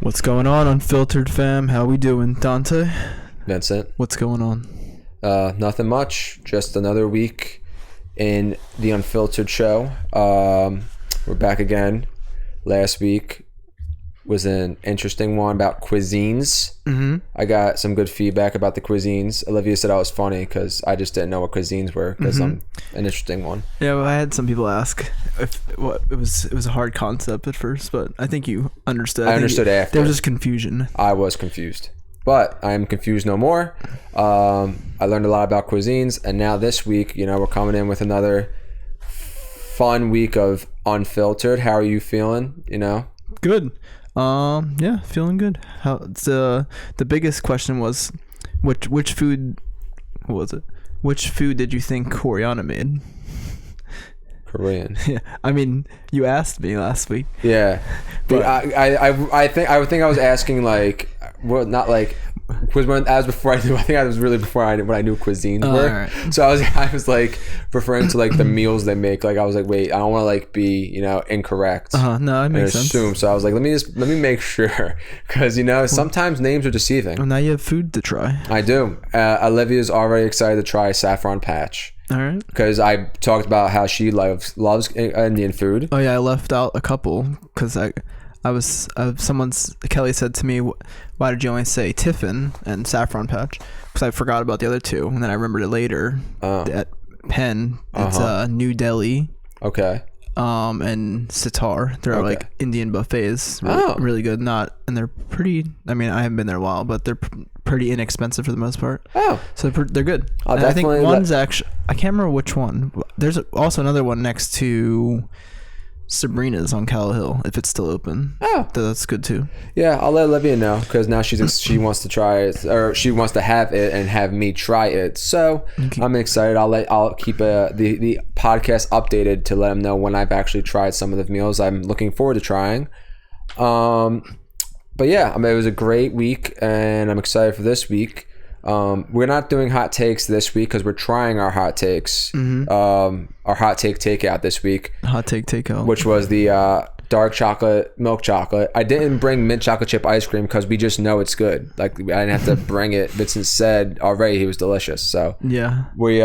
What's going on, Unfiltered fam? How we doing, Dante? Vincent. What's going on? Nothing much. Just another week in the Unfiltered show. We're back again. Last week was an interesting one about cuisines. Mm-hmm. I got some good feedback about the cuisines. Olivia said I was funny because I just didn't know what cuisines were because I'm an interesting one. Yeah, well, I had some people ask if it was a hard concept at first, but I think you understood. I understood after. There was just confusion. I was confused, but I am confused no more. I learned a lot about cuisines, and now this week, we're coming in with another fun week of Unfiltered. How are you feeling? Good. Yeah, feeling good. How the biggest question was, which food? What was it? Which food did you think Coriana made? Korean. Yeah, I mean, you asked me last week. Yeah, but I think I was asking like, well, not like. Because when I was before I knew, I think I was really before when I knew cuisines were. Right. So I was like referring to like the meals they make. Like I was like, wait, I don't want to like be incorrect. No, it makes sense. Assume. So I was like, let me make sure, because sometimes names are deceiving. Well, now you have food to try. I do. Olivia's already excited to try saffron patch. All right. Because I talked about how she loves Indian food. Oh yeah, I left out a couple because Kelly said to me, why did you only say Tiffin and Saffron Patch? Because I forgot about the other two, and then I remembered it later. At Penn, it's New Delhi. Okay. And Sitar. They're like Indian buffets. Really good. And they're pretty. I mean, I haven't been there a while, but they're pretty inexpensive for the most part. Oh, so they're good. I think one's actually. I can't remember which one. There's also another one next to Sabrina's on Cal Hill, if it's still open. Oh, that's good too. Yeah, I'll let Olivia know because now she wants to try it, or she wants to have it and have me try it. So I'm excited. I'll keep the podcast updated to let them know when I've actually tried some of the meals I'm looking forward to trying. But yeah, I mean, it was a great week, and I'm excited for this week. We're not doing hot takes this week because we're trying our hot takes. Our hot take takeout this week. Hot take takeout, which was the dark chocolate, milk chocolate. I didn't bring mint chocolate chip ice cream because we just know it's good. Like I didn't have to bring it. Vincent said already he was delicious. So yeah, we're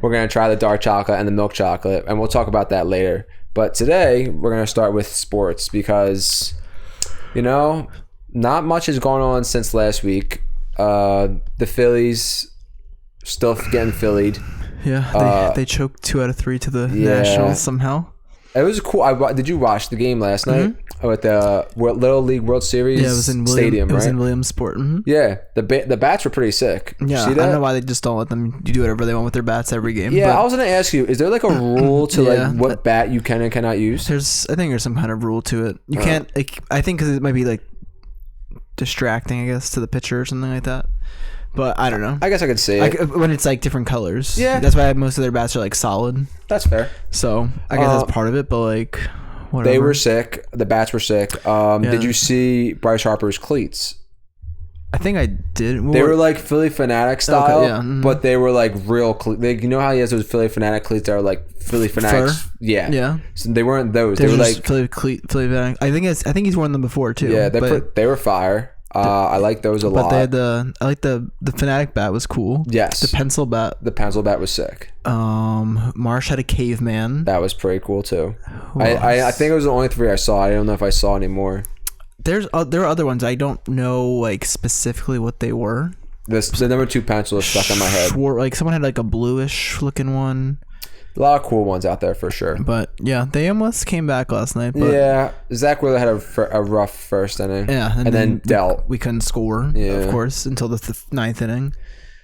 gonna try the dark chocolate and the milk chocolate, and we'll talk about that later. But today we're gonna start with sports because not much has gone on since last week. The Phillies still getting Phillied. Yeah, they choked 2 out of 3 to the Nationals somehow. It was cool. Did you watch the game last night at the Little League World Series? Yeah, it was in Stadium, It was in Williamsport. Yeah, the bats were pretty sick. Yeah, see that? I don't know why they just don't let them do whatever they want with their bats every game. Yeah, I was gonna ask you: is there like a rule to like what bat you can and cannot use? I think there's some kind of rule to it. You can't. I think because it might be like distracting, I guess, to the pitcher or something like that. But I don't know. I guess I could see it. When it's like different colors. Yeah. That's why most of their bats are like solid. That's fair. So I guess that's part of it, but like whatever. They were sick. The bats were sick. Did you see Bryce Harper's cleats? I think I did. They were like Philly Fanatic style, but they were like real cleats. You know how he has those Philly Fanatic cleats that are like Philly Fanatics? Fur? Yeah. Yeah. So they weren't those. They were like Philly Fanatic. I think he's worn them before too. Yeah, they were fire. I like those a lot. But they had I like the Fanatic bat was cool. Yes. The pencil bat. The pencil bat was sick. Marsh had a caveman. That was pretty cool too. I think it was the only 3 I saw. I don't know if I saw any more. There are other ones. I don't know like specifically what they were. The number 2 pencil is stuck in my head. Like someone had like a bluish looking one. A lot of cool ones out there for sure. But yeah, they almost came back last night. But yeah, Zach Wheeler had a rough first inning. Yeah, and then dealt. We couldn't score, of course, until the 9th inning.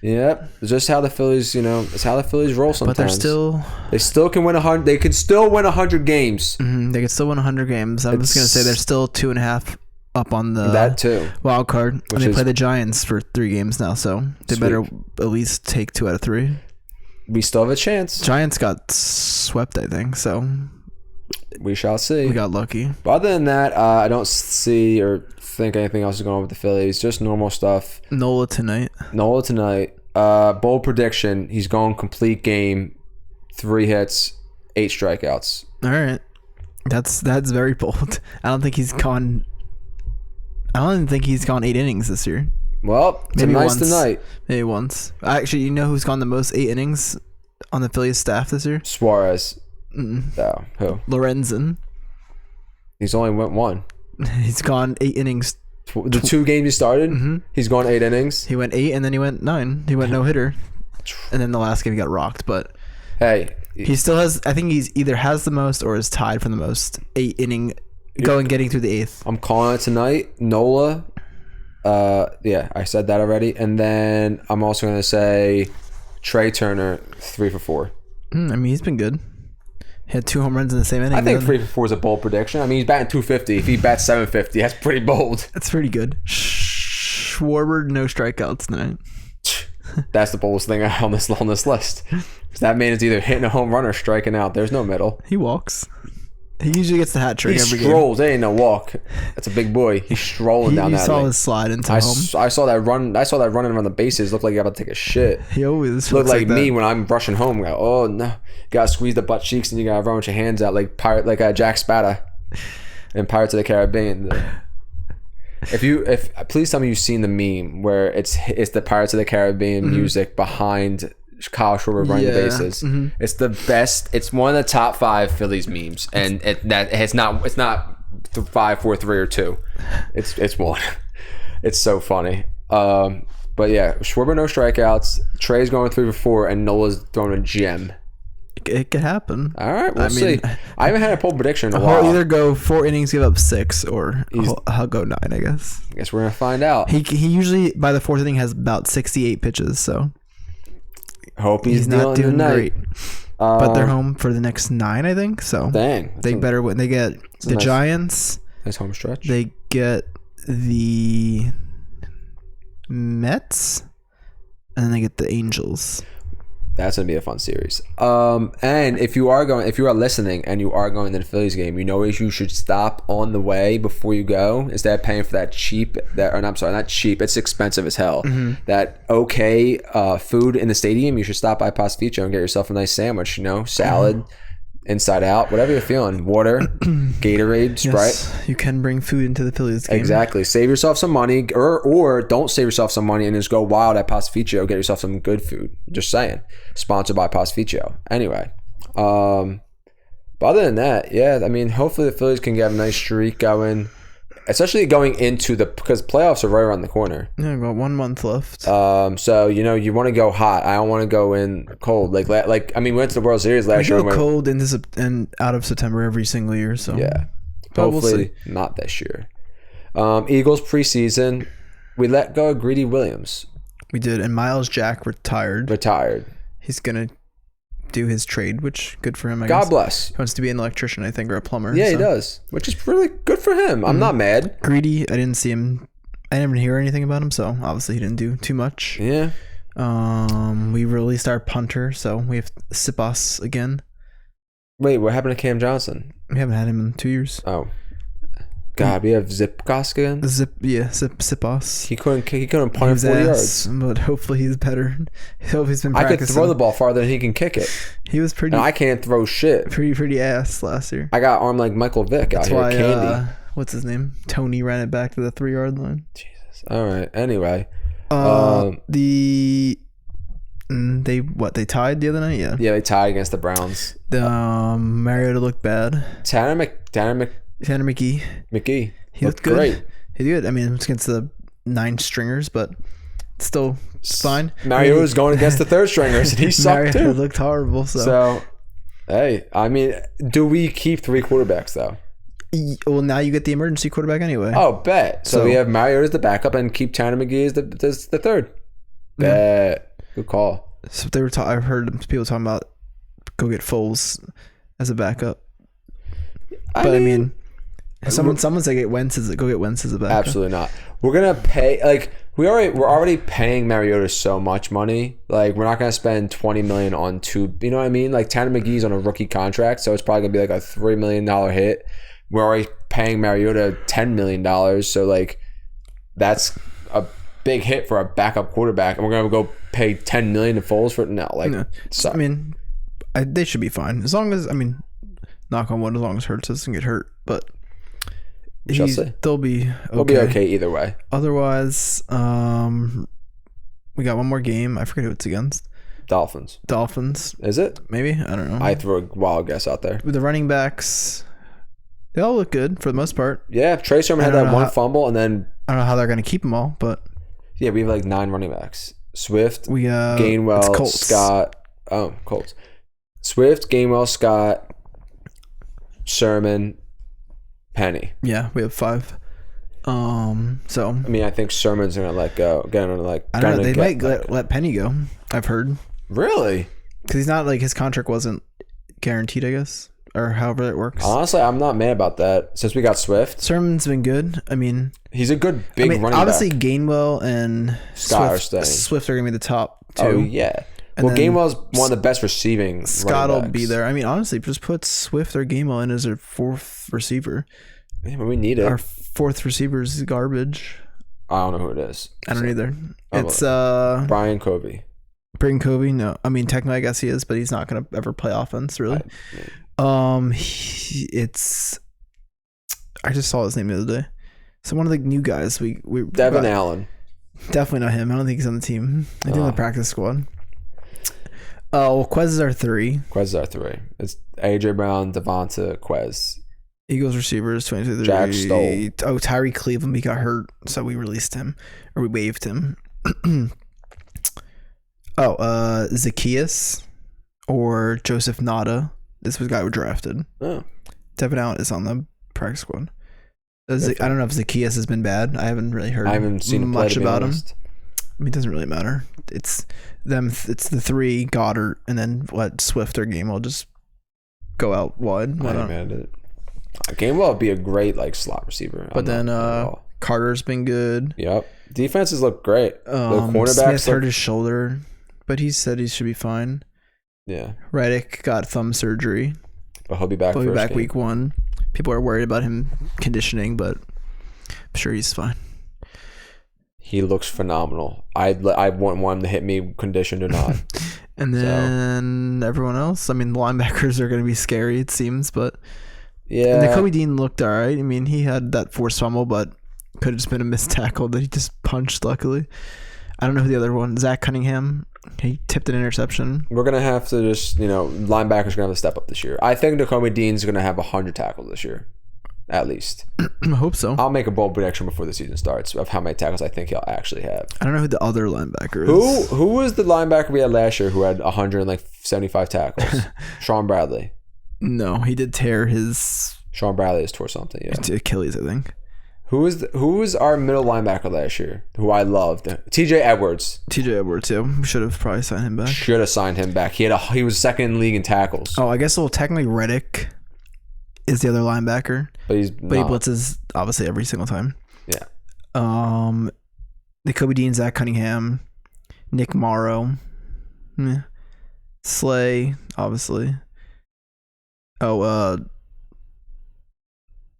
Yep, it's just how the Phillies, it's how the Phillies roll sometimes. But they still can win 100. They can still win 100 games. They can still win 100 games. I was gonna say they're still 2.5 up on the that too wild card, and they play the Giants for 3 games now, so they better at least take 2 out of 3. We still have a chance. Giants got swept, I think, so we shall see. We got lucky. But other than that, I don't see or think anything else is going on with the Phillies. Just normal stuff. Nola tonight. Bold prediction: he's going complete game, 3 hits, 8 strikeouts. All right, that's very bold. I don't think he's gone I don't even think he's gone 8 innings this year. Well, maybe once tonight. Maybe once. Actually, you know who's gone the most 8 innings on the Phillies staff this year? Suarez. No, who? Lorenzen. He's only went 1. He's gone 8 innings. The 2 games he started, he's gone 8 innings. He went 8 and then he went 9. He went no hitter, and then the last game he got rocked. But hey, he still has. I think he's either has the most or is tied for the most 8 inning getting through the 8th. I'm calling it tonight. Nola. Yeah, I said that already, and then I'm also gonna say Trey Turner 3 for 4. I mean, he's been good. He had 2 home runs in the same inning. I think 3 for 4 is a bold prediction. I mean, he's batting 250. If he bats 750, that's pretty bold. That's pretty good. Schwarber, no strikeouts tonight. That's the boldest thing on this list. That man is either hitting a home run or striking out. There's no middle. He walks. He usually gets the hat trick every game. He strolls. There ain't no walk. That's a big boy. He's strolling down that. You saw his slide into home. I saw that run. I saw that running around the bases. Looked like he about to take a shit. He always looked like me when I'm rushing home. Like, oh no, you gotta squeeze the butt cheeks and you gotta run with your hands out like Jack Spada in Pirates of the Caribbean. If please tell me you've seen the meme where it's the Pirates of the Caribbean music behind Kyle Schwarber running the bases. It's the best. It's one of the top 5 Phillies memes, and it's not 5, 4, 3, or 2. It's one. It's so funny. But yeah, Schwarber no strikeouts. Trey's going 3 for 4, and Nola's throwing a gem. It could happen. All right, we'll see. I haven't had a bold prediction in a while. He'll either go 4 innings, give up 6, or he'll go 9. I guess. I guess we're gonna find out. He usually by the 4th inning has about 68 pitches. So. Hope he's not doing great. But they're home for the next 9, I think. So they better win. They get the Giants. Nice home stretch. They get the Mets, and then they get the Angels. That's gonna be a fun series. And if you are listening and you are going to the Phillies game, you know you should stop on the way before you go instead of paying for that cheap. Not cheap. It's expensive as hell. That food in the stadium. You should stop by Pastificio and get yourself a nice sandwich. Salad, inside out, whatever you're feeling. Water, Gatorade, Sprite. Yes, you can bring food into the Phillies game. Exactly. Save yourself some money, or don't save yourself some money and just go wild at Pastificio. Get yourself some good food. Just saying. Sponsored by Pastificio. Anyway, but other than that, yeah, I mean, hopefully the Phillies can get a nice streak going, especially going into because playoffs are right around the corner. Yeah, got 1 month left. So you want to go hot. I don't want to go in cold. Like we went to the World Series last year. We go cold and out of September every single year. So yeah, hopefully not this year. Eagles preseason, we let go of Greedy Williams. We did, and Miles Jack retired. He's gonna do his trade, which good for him. I guess. God bless. He wants to be an electrician, I think, or a plumber. Yeah, he does, which is really good for him. I'm not mad. Greedy, I didn't see him. I didn't hear anything about him, so obviously he didn't do too much. Yeah. We released our punter, so we have Sipas again. Wait, what happened to Cam Johnson? We haven't had him in 2 years. Oh. God, we have Zipkos again. Sipas. He couldn't punt 40 yards. But hopefully he's better. Hope he's been practicing. I could throw the ball farther than he can kick it. He was pretty. And I can't throw shit. Pretty ass last year. I got armed like Michael Vick out here. Candy. What's his name? Tony ran it back to the 3-yard line. Jesus. All right. Anyway. They tied the other night? Yeah. Yeah, they tied against the Browns. Mariota looked bad. Tanner McGee. He looked good. Great. He did. I mean, it's against the 9 stringers, but still fine. Mario was going against the 3rd stringers, and he sucked too. It looked horrible. So, hey, I mean, do we keep 3 quarterbacks though? Well, now you get the emergency quarterback anyway. Oh, bet. So we have Mario as the backup and keep Tanner McGee as the 3rd. Bet. Good call. So they were. I've heard people talking about go get Foles as a backup. I mean someone said go get Wentz as a backup. Absolutely not. We're gonna pay we're already paying Mariota so much money. Like we're not gonna spend $20 million on 2. You know what I mean? Like Tanner McGee's on a rookie contract, so it's probably gonna be like a $3 million hit. We're already paying Mariota $10 million, so like that's a big hit for a backup quarterback, and we're gonna go pay $10 million to Foles for it. No, I mean, they should be fine as long as knock on wood, as long as Hurts doesn't get hurt. But Shall see. They'll be okay. We'll be okay either way. Otherwise, we got one more game. I forget who it's against. Dolphins. Is it? Maybe? I don't know. I threw a wild guess out there. With the running backs, they all look good for the most part. Yeah, Trey Sermon had that one fumble, and then I don't know how they're going to keep them all, but yeah, we have like 9 running backs. Swift, we Gainwell, Scott. Oh, Colts. Swift, Gainwell, Scott, Sermon, Penny. Yeah, we have 5. So I mean, I think Sermon's gonna let go. I don't know. They might let Penny go. I've heard. Really? Because he's not like his contract wasn't guaranteed, I guess, or however it works. Honestly, I'm not mad about that. Since we got Swift, Sermon's been good. I mean, he's a good big running obviously back. Gainwell and Scott are staying. Swift are gonna be the top 2. Oh yeah. And Gainwell's one of the best receiving. Scott will be there. I mean, honestly, just put Swift or Gainwell in as their 4th receiver. Yeah, but we need it. Our 4th receiver is garbage. I don't know who it is. I don't either. It's Brian Covey. Brian Covey. No, I mean technically I guess he is, but he's not gonna ever play offense really. I just saw his name the other day. So one of the new guys we Devin Allen. Definitely not him. I don't think he's on the team. I think on the practice squad. Well, Quez is our 3. It's AJ Brown, Devonta, Quez. Eagles receivers 23. Jack Stoll. Oh, Tyree Cleveland, he got hurt, so we released him or we waived him. Zacchaeus or Joseph Nada. This was the guy we drafted. Oh. Devin Allen is on the practice squad. I don't know if Zacchaeus has been bad. I haven't really heard. I haven't seen much about him. I mean, it doesn't really matter. It's them. It's the 3 Goddard, and then Swift or Game will just go out wide. Gainwell would be a great slot receiver. But then Carter's been good. Yep. Defenses look great. The cornerbacks Smith hurt his shoulder, but he said he should be fine. Yeah. Reddick got thumb surgery. But he'll be back. Week 1. People are worried about him conditioning, but I'm sure he's fine. He looks phenomenal. I wouldn't want him to hit me conditioned or not. And then everyone else. I mean, the linebackers are going to be scary, it seems, but yeah. And Nakobe Dean looked all right. I mean, he had that forced fumble, but could have just been a missed tackle that he just punched, luckily. I don't know who the other one. Zach Cunningham. He tipped an interception. We're going to have to just, linebackers are going to have to step up this year. I think Nakobe Dean's going to have 100 tackles this year. At least. I hope so. I'll make a bold prediction before the season starts of how many tackles I think he'll actually have. I don't know who the other linebacker is. Who was the linebacker we had last year who had 175 tackles? Sean Bradley. No, he did tear his... Sean Bradley has tore something, yeah. Achilles, I think. Who was our middle linebacker last year, who I loved? TJ Edwards. Yeah. We should have probably signed him back. Should have signed him back. He was second in the league in tackles. Oh, I guess technically Reddick is the other linebacker. But he blitzes obviously every single time. Yeah. Nakobe Dean, Zach Cunningham, Nick Morrow, Slay, obviously. Oh,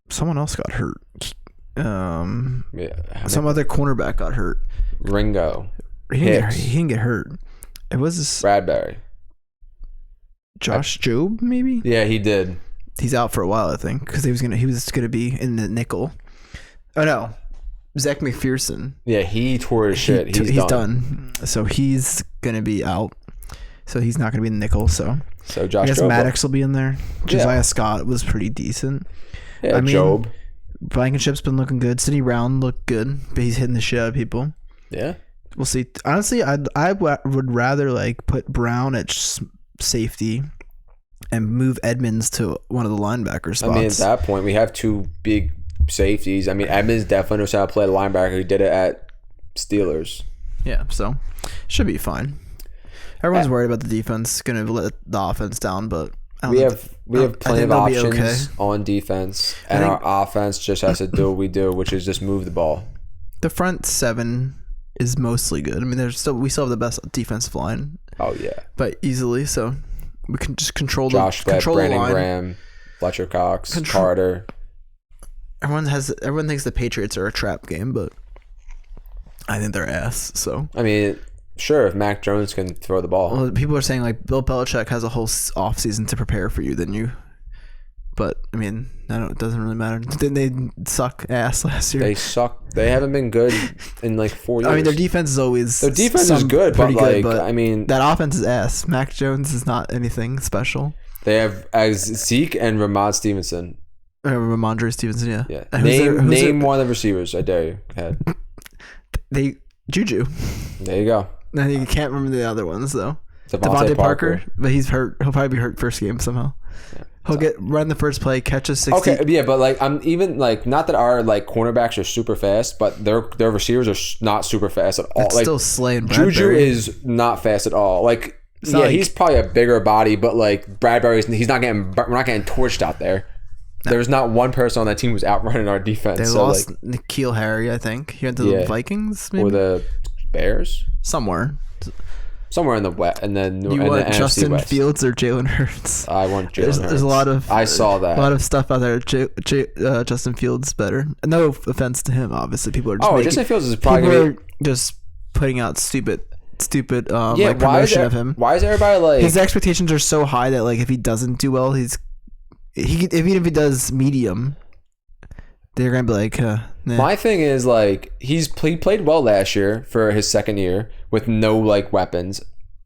someone else got hurt. Some other cornerback got hurt. Ringo. He didn't get hurt. It was Bradbury. Josh Jobe, maybe? Yeah, he did. He's out for a while, I think, because he was gonna be in the nickel. Oh no, Zach McPherson. Yeah, he tore his shit. He's done. So he's gonna be out. So he's not gonna be in the nickel. So Josh. I guess Jobe Maddox will be in there. Josiah Scott was pretty decent. Yeah, Jobe. Blankenship's been looking good. Sidney Brown looked good, but he's hitting the shit out of people. Yeah. We'll see. Honestly, I would rather put Brown at safety and move Edmonds to one of the linebacker spots. I mean, at that point, we have 2 big safeties. I mean, Edmonds definitely knows how to play the linebacker. He did it at Steelers. Yeah, so should be fine. Everyone's worried about the defense. Going to let the offense down, but we have plenty of options on defense, and our offense just has to do what we do, which is just move the ball. The front 7 is mostly good. I mean, we still have the best defensive line. Oh yeah, but easily so. We can just control Josh Flett, Brandon Graham, Fletcher Cox, Carter. Everyone thinks the Patriots are a trap game, but I think they're ass. So I mean, sure, if Mac Jones can throw the ball. Well, people are saying Bill Belichick has a whole off season to prepare for you. Then you But I mean, it doesn't really matter. Didn't they suck ass last year? They suck. They haven't been good in like 4 years. I mean, their defense is always good, but like good, I mean, that offense is ass. Mac Jones is not anything special. They have Zeke and Stevenson. Ramondre Stevenson, yeah. Yeah. Name one of the receivers. I dare you. Go ahead. Juju. There you go. And you can't remember the other ones though. Devontae Parker, but he's hurt. He'll probably be hurt first game somehow. Yeah. He'll run the first play, catch a 60. Okay, yeah, but like I'm even like not that our like cornerbacks are super fast, but their receivers are not super fast at all. It's like still slaying Bradbury. Juju is not fast at all. Like he's probably a bigger body, but like Bradbury, we're not getting torched out there. No. There's not one person on that team who's outrunning our defense. They lost N'Keal Harry, I think. He went to the Vikings, maybe? Or the Bears, somewhere in the West, and then you want the Justin West. Fields or Jalen Hurts? I want Jalen Hurts. There's a lot of I saw that a lot of stuff out there. Justin Fields better. No offense to him, obviously. People are just Justin Fields is probably just putting out stupid like promotion of him. Why is everybody like his expectations are so high that like if he doesn't do well, even if he does medium, they're gonna be like, nah. My thing is like he played well last year for his second year with no like weapons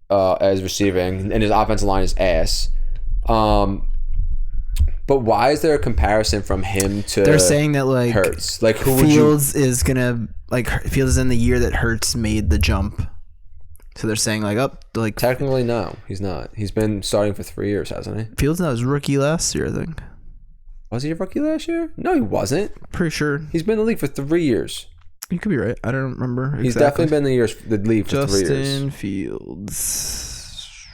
as receiving, and his offensive line is ass. But why is there a comparison from him to? They're saying that like Hurts, like who Fields is gonna like Fields is in the year that Hurts made the jump. So they're saying like technically no, he's not. He's been starting for 3 years, hasn't he? Fields was rookie last year, I think. Was he a rookie last year? No, he wasn't. Pretty sure. He's been in the league for 3 years. You could be right. I don't remember exactly. He's definitely been in the league for 3 years. Justin Fields.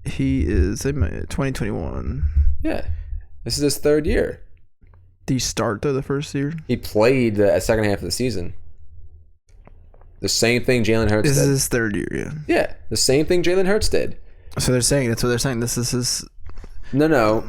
He is in 2021. Yeah. This is his third year. Did he start though the first year? He played the second half of the season. The same thing Jalen Hurts did. This is his third year, yeah. Yeah, the same thing Jalen Hurts did. So that's what they're saying. This is his... No.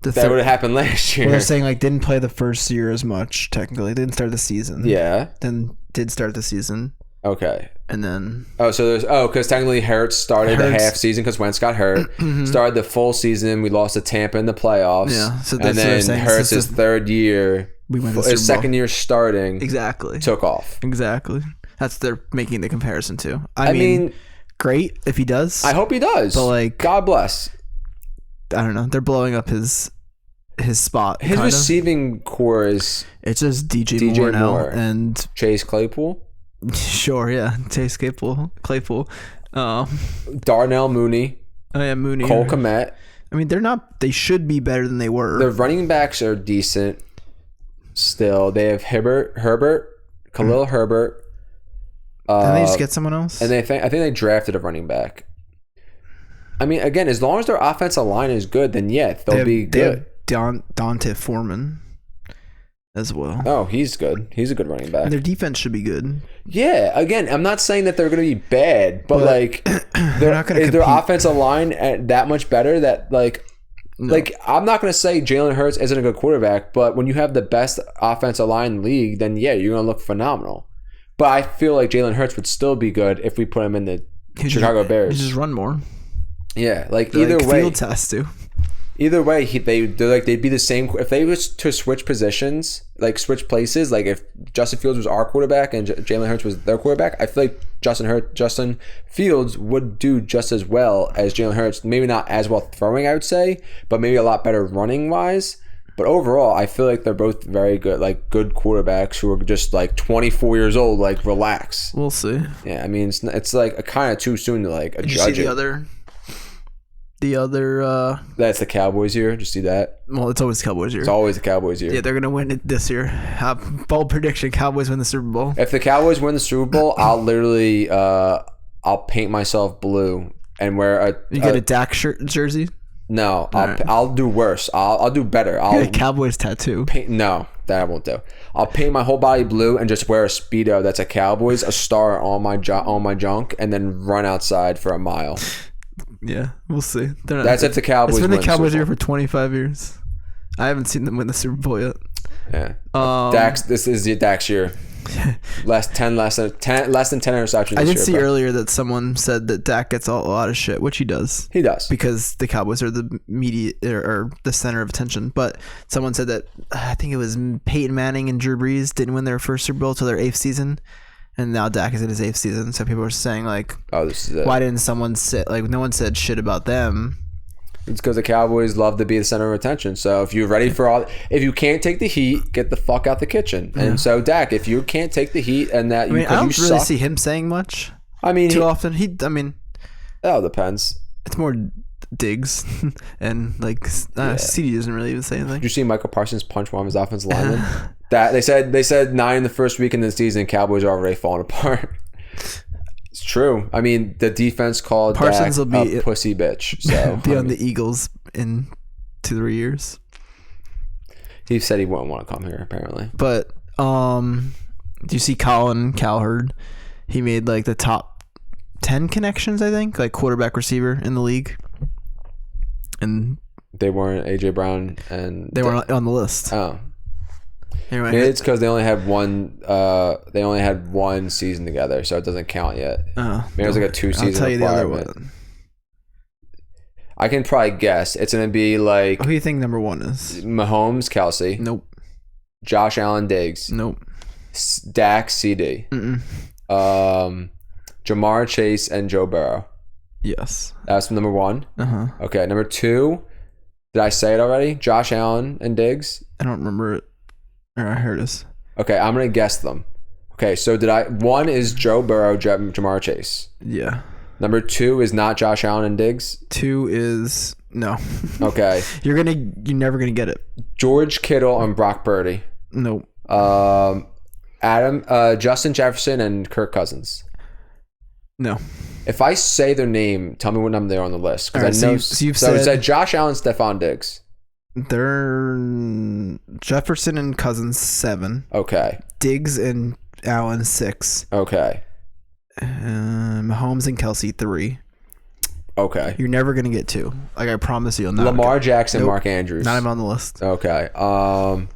That would have happened last year. Well, they're saying like didn't play the first year as much, technically. Didn't start the season. Yeah. Then did start the season. Okay. And then... because technically Hurts started the half season because Wentz got hurt. Mm-hmm. Started the full season. We lost to Tampa in the playoffs. Yeah. So and then Hurts, his third year... his second year starting, exactly, took off. Exactly. That's they're making the comparison to. I mean, great if he does. I hope he does. But like, God bless. I don't know. They're blowing up his spot. His receiving core is it's just DJ Moore now and Chase Claypool. Sure, yeah, Chase Claypool. Darnell Mooney. Oh yeah, Mooney. Cole Kmet. I mean, they're not. They should be better than they were. Their running backs are decent. Still, they have Herbert, Khalil Herbert. And they just get someone else. And I think they drafted a running back. I mean, again, as long as their offensive line is good, then yeah, they'll be good. They have Dante Foreman as well. Oh, he's good. He's a good running back. And their defense should be good. Yeah, again, I'm not saying that they're going to be bad, but like, they're not going to. Is their offensive line that much better? That like. No. Like, I'm not going to say Jalen Hurts isn't a good quarterback, but when you have the best offensive line in the league, then yeah, you're going to look phenomenal. But I feel like Jalen Hurts would still be good if we put him in the Chicago Bears. He just run more. Yeah, like either way. Fields has to. Either way, they'd be the same. If they was to switch positions, like switch places, like if Justin Fields was our quarterback and Jalen Hurts was their quarterback, I feel like Justin Fields would do just as well as Jalen Hurts. Maybe not as well throwing, I would say, but maybe a lot better running wise. But overall, I feel like they're both very good, like good quarterbacks who are just like 24 years old. Like, relax. We'll see. Yeah, I mean, it's like kind of too soon to like judge it. Did you see the other that's the Cowboys year. Just see that. Well, it's always Cowboys year. It's always the Cowboys year. Yeah, they're gonna win it this year. Bold prediction: Cowboys win the Super Bowl. If the Cowboys win the Super Bowl, I'll literally I'll paint myself blue and wear a. You get a Dak jersey. No, I'll do worse. I'll do better. I'll get a Cowboys tattoo. No, that I won't do. I'll paint my whole body blue and just wear a Speedo that's a Cowboys, a star on my junk, and then run outside for a mile. Yeah, we'll see. That's if the Cowboys. It's been the Cowboys here for 25 years. I haven't seen them win the Super Bowl yet. Yeah. This is Dak's year. less than 10 interceptions. I did see earlier that someone said that Dak gets a lot of shit, which he does. He does, because the Cowboys are the media or the center of attention. But someone said that I think it was Peyton Manning and Drew Brees didn't win their first Super Bowl till their 8th season, and now Dak is in his 8th season. So people are saying like, "Oh, this is it." Why didn't someone say like no one said shit about them? It's because the Cowboys love to be the center of attention. So if you're ready for if you can't take the heat, get the fuck out the kitchen. And so Dak, if you can't take the heat and that I don't really see him saying much. I mean, too often. It all depends. It's more Diggs and like CD doesn't really even say anything. Did you see Michael Parsons punch one of his offensive linemen? That they said 9 in the first week in the season. Cowboys are already falling apart. It's true. I mean, the defense called Parsons will be a pussy bitch. So be on the Eagles in 2-3 years. He said he wouldn't want to come here apparently. But do you see Colin Cowherd? He made like the top 10 connections, I think, like quarterback receiver in the league. And they weren't AJ Brown and they weren't on the list. Oh. Maybe it's because they only had one. They only had one season together, so it doesn't count yet. Maybe it was like a 2-season. I'll tell you the other one. I can probably guess. It's gonna be like. Who do you think number 1 is? Mahomes, Kelsey. Nope. Josh Allen, Diggs. Nope. Dak, CD. Jamar Chase and Joe Burrow. Yes. That's number 1. Okay, number 2. Did I say it already? Josh Allen and Diggs. I don't remember it. Or here it is. Okay, I'm gonna guess them. Okay, so 1 is Joe Burrow, Jamar Chase. Yeah. Number 2 is not Josh Allen and Diggs. 2 is no. Okay. You're never gonna get it. George Kittle and Brock Purdy. Nope. Justin Jefferson and Kirk Cousins. No. If I say their name, tell me what number they're on the list. Because I know. So it said Josh Allen, Stephon Diggs. They're Jefferson and Cousins 7. Okay. Diggs and Allen 6. Okay. Mahomes and Kelsey 3. Okay. You're never gonna get 2. Like I promise you. Lamar Jackson, nope. Mark Andrews. Not even on the list. Okay. I'm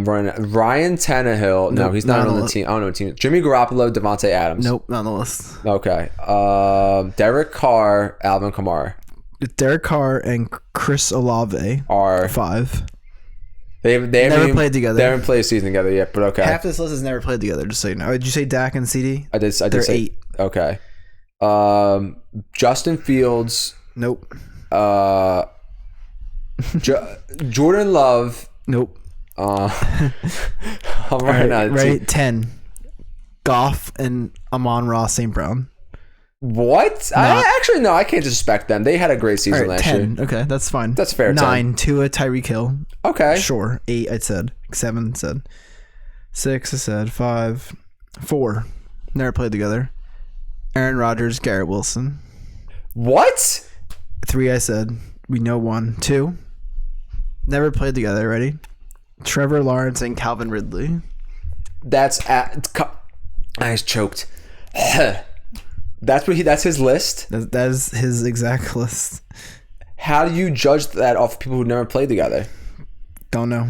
running Ryan Tannehill. No, he's not on the team. I don't know what team. Jimmy Garoppolo, Devontae Adams. Nope, not on the list. Okay. Derek Carr, Alvin Kamara. Derek Carr and Chris Olave are 5. They never played together. They haven't played a season together yet, but okay. Half this list has never played together, just so you know. Did you say Dak and CD? I did They're say 8. Okay. Justin Fields. Nope. Jordan Love. Nope. I'm right. 10. Goff and Amon-Ra St. Brown. What? I can't disrespect them. They had a great season last 10. year. Okay, that's fine. That's fair. 9. Tua, Tyreek Hill. Okay. Sure. 8, I said. 7, said. 6, I said. 5. 4. Never played together. Aaron Rodgers, Garrett Wilson. What? 3, I said. We know 1. 2. Never played together. Ready? Trevor Lawrence and Calvin Ridley. I just choked. That's his list? That is his exact list. How do you judge that off people who never played together? Don't know.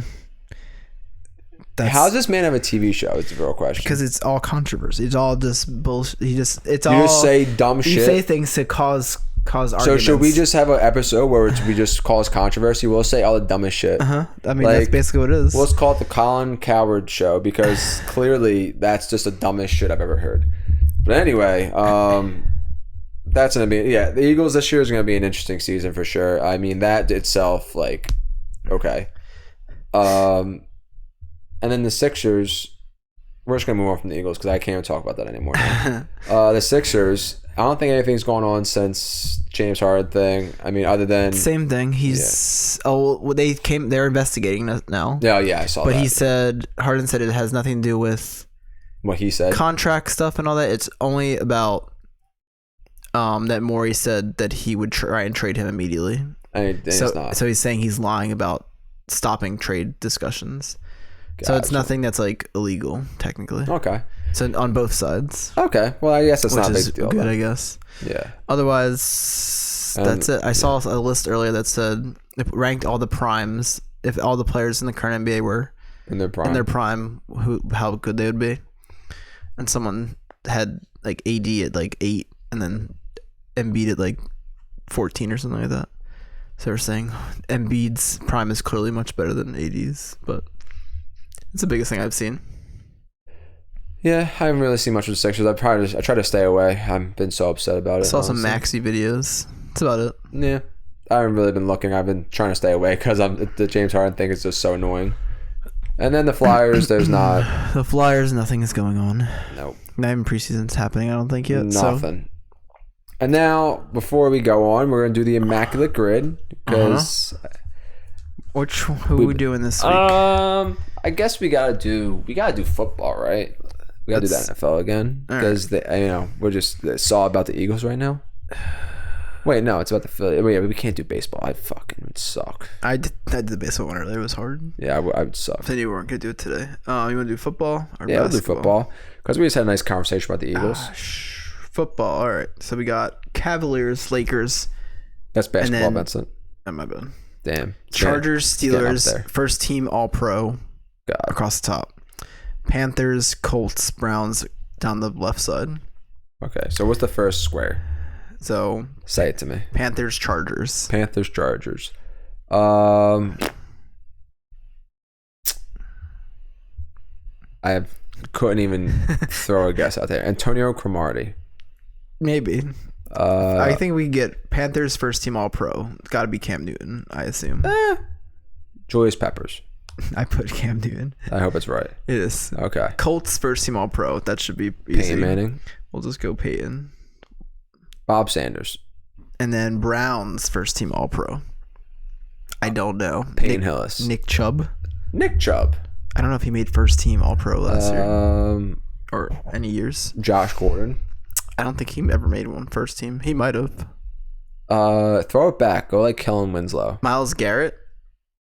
How does this man have a TV show? It's a real question. Because it's all controversy. It's all just bullshit. You just say dumb shit. You say things to cause arguments. So should we just have an episode where we just cause controversy? We'll say all the dumbest shit. I mean, that's basically what it is. Let's call it the Colin Cowherd Show because clearly that's just the dumbest shit I've ever heard. But anyway, that's gonna be the Eagles this year is gonna be an interesting season for sure. I mean that itself, okay. And then the Sixers, we're just gonna move on from the Eagles because I can't even talk about that anymore. The Sixers, I don't think anything's going on since James Harden thing. I mean, other than same thing. They're investigating now. Yeah, I saw that. But Harden said it has nothing to do with what he said, contract stuff and all that. It's only about that Morey said that he would try and trade him immediately. So he's saying he's lying about stopping trade discussions. Gotcha. So it's nothing that's illegal technically. Okay. So on both sides. Okay. Well, I guess that's not a big deal. Good, I guess. Yeah. Otherwise, that's it. I saw a list earlier that said it ranked all the primes if all the players in the current NBA were in their prime, how good they would be. And someone had like AD at like 8 and then Embiid at like 14 or something like that. So they're saying Embiid's prime is clearly much better than AD's, but it's the biggest thing I've seen. Yeah, I haven't really seen much of the Sixers. I try to stay away. I've been so upset about it. I saw some Maxey videos. That's about it. Yeah, I haven't really been looking. I've been trying to stay away because the James Harden thing is just so annoying. And then the Flyers, there's not. The Flyers, nothing is going on. Nope. Not even preseason's happening, I don't think yet. Nothing. So. And now, before we go on, we're going to do the Immaculate Grid. Because... Who are we doing this week? I guess we gotta do football, right? We gotta do the NFL again because we're just saw about the Eagles right now. Wait, no, it's about the Philly. Yeah, we can't do baseball. I fucking would suck. I did the baseball one earlier. It was hard. Yeah, I would suck. Said you weren't gonna do it today. You want to do football or basketball? We'll do football because we just had a nice conversation about the Eagles. Football. All right. So we got Cavaliers, Lakers. That's basketball, Vincent. Oh, my bad. Damn. Chargers, Steelers, first team All-Pro across the top. Panthers, Colts, Browns down the left side. Okay, so what's the first square? So say it to me. Panthers, Chargers. Panthers, Chargers. I couldn't even throw a guess out there. Antonio Cromartie. Maybe. I think we get Panthers first team All-Pro. It's got to be Cam Newton, I assume. Julius Peppers. I put Cam Newton. I hope it's right. It is. Okay. Colts first team All-Pro. That should be easy. Peyton Manning. We'll just go Peyton. Bob Sanders. And then Browns first team All-Pro. I don't know. Peyton Hillis. Nick Chubb. Nick Chubb. I don't know if he made first team All-Pro last year. Or any years. Josh Gordon. I don't think he ever made one first team. He might have. Throw it back. Go like Kellen Winslow. Myles Garrett.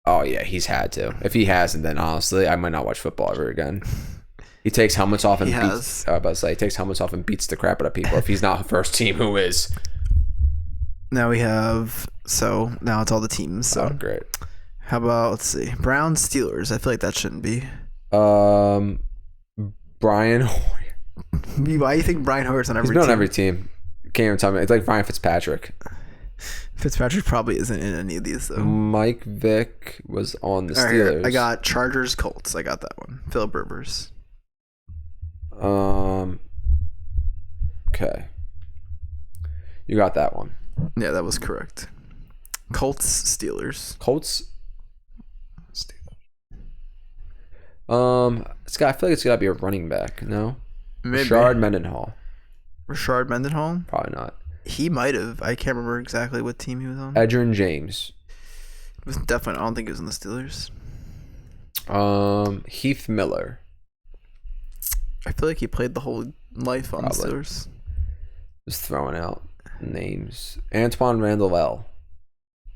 Oh yeah, he's had to. If he hasn't, then honestly, I might not watch football ever again. He takes helmets off and beats. I was about to say, he takes helmets off and beats the crap out of people. If he's not first team, who is? Now we have. So now it's all the teams. So great. How about, let's see, Browns, Steelers. I feel like that shouldn't be. Brian Hoyer. Why do you think Brian Hoyer's on every team? He's been on every team. Can't even tell me. It's like Ryan Fitzpatrick. Fitzpatrick probably isn't in any of these, though. Mike Vick was on the Steelers. Right, I got Chargers, Colts. I got that one. Philip Rivers. Okay. You got that one. Yeah, that was correct. Colts, Steelers. Colts, Steelers. I feel like it's got to be a running back, no? Maybe. Rashard Mendenhall. Rashard Mendenhall? Probably not. He might have. I can't remember exactly what team he was on. Edgerrin James. It was definitely. I don't think he was on the Steelers. Heath Miller. I feel like he played the whole life on the Steelers. Just throwing out names. Antoine Randall L.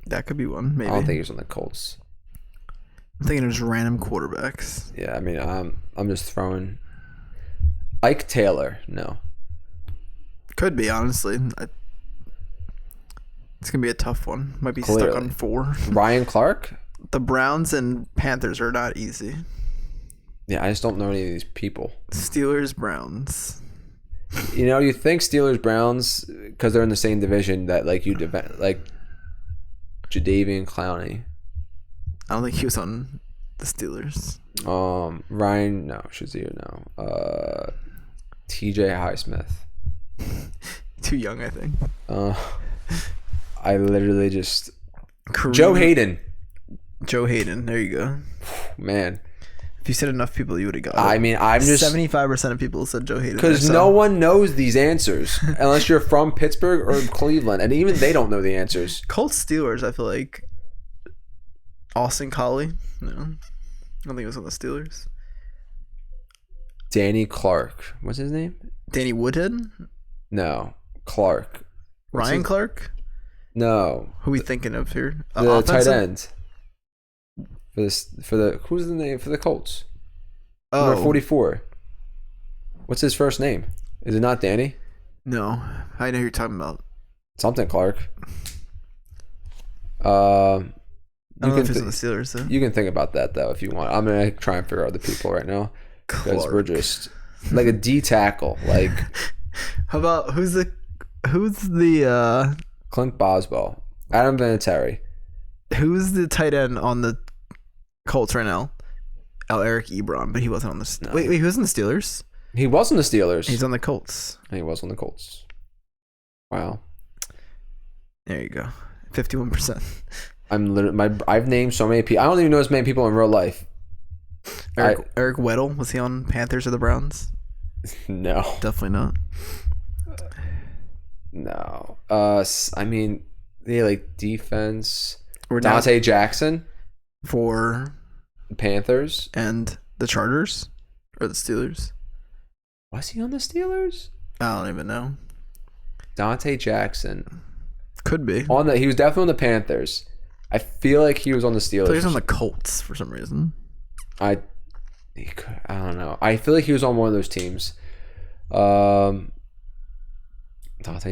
That could be one. Maybe. I don't think he was on the Colts. I'm thinking of just random quarterbacks. Yeah, I mean, I'm just throwing. Ike Taylor, no. Could be, honestly. It's gonna be a tough one. Might be stuck on 4. Ryan Clark. The Browns and Panthers are not easy. Yeah, I just don't know any of these people. Steelers, Browns. You know, you think Steelers, Browns because they're in the same division that like like Jadeveon Clowney. I don't think he was on the Steelers. Ryan, no. Shazier, no. TJ Highsmith. Too young, I think. I literally just Joe Hayden. Joe Hayden. There you go. Man. If you said enough people, you would have got it. I mean, I'm just 75% of people said Joe Hayden. Because no one knows these answers unless you're from Pittsburgh or Cleveland, and even they don't know the answers. Colts, Steelers. I feel like Austin Collie. No, I don't think it was on the Steelers. Danny Clark. What's his name? Danny Woodhead. No, Clark. Ryan Clark. No. Who are we thinking of here? The tight end. Who's the name for the Colts? Oh, number 44. What's his first name? Is it not Danny? No, I know who you're talking about. Something Clark. I don't know if he's on the Steelers though. You can think about that though if you want. I'm gonna try and figure out the people right now because we're just like a D tackle. Like, how about who's the Clint Boswell, Adam Vinatieri. Who's the tight end on the Colts right now? Eric Ebron, but he wasn't on the. No. Wait, he was on the Steelers. He was on the Steelers. He's on the Colts. He was on the Colts. Wow. There you go. 51%. I've named so many people. I don't even know as many people in real life. Eric Weddle, was he on Panthers or the Browns? No. Definitely not. No. I mean, they like defense. Dante Jackson for the Panthers and the Chargers or the Steelers. Was he on the Steelers? I don't even know. Dante Jackson could be he was definitely on the Panthers. I feel like he was on the Steelers. He was on the Colts for some reason. I don't know. I feel like he was on one of those teams. Dante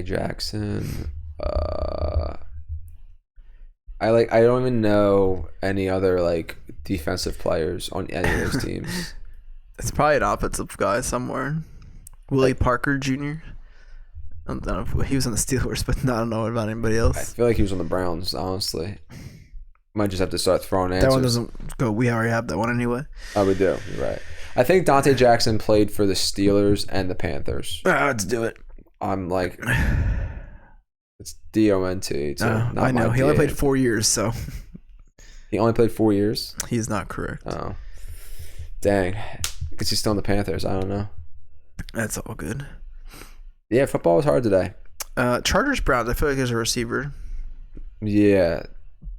Jackson. I don't even know any other like defensive players on any of those teams. It's probably an offensive guy somewhere. Willie Parker Jr. I don't know if he was on the Steelers, but I don't know about anybody else. I feel like he was on the Browns, honestly. Might just have to start throwing answers. That one doesn't go. We already have that one anyway. Oh, we do. You're right. I think Dante Jackson played for the Steelers and the Panthers. Let's do it. I'm like, it's DONT. I know. He only played 4 years, so. He only played 4 years? He's not correct. Oh. Dang. Because he's still in the Panthers. I don't know. That's all good. Yeah, football was hard today. Chargers Browns. I feel like there's a receiver. Yeah.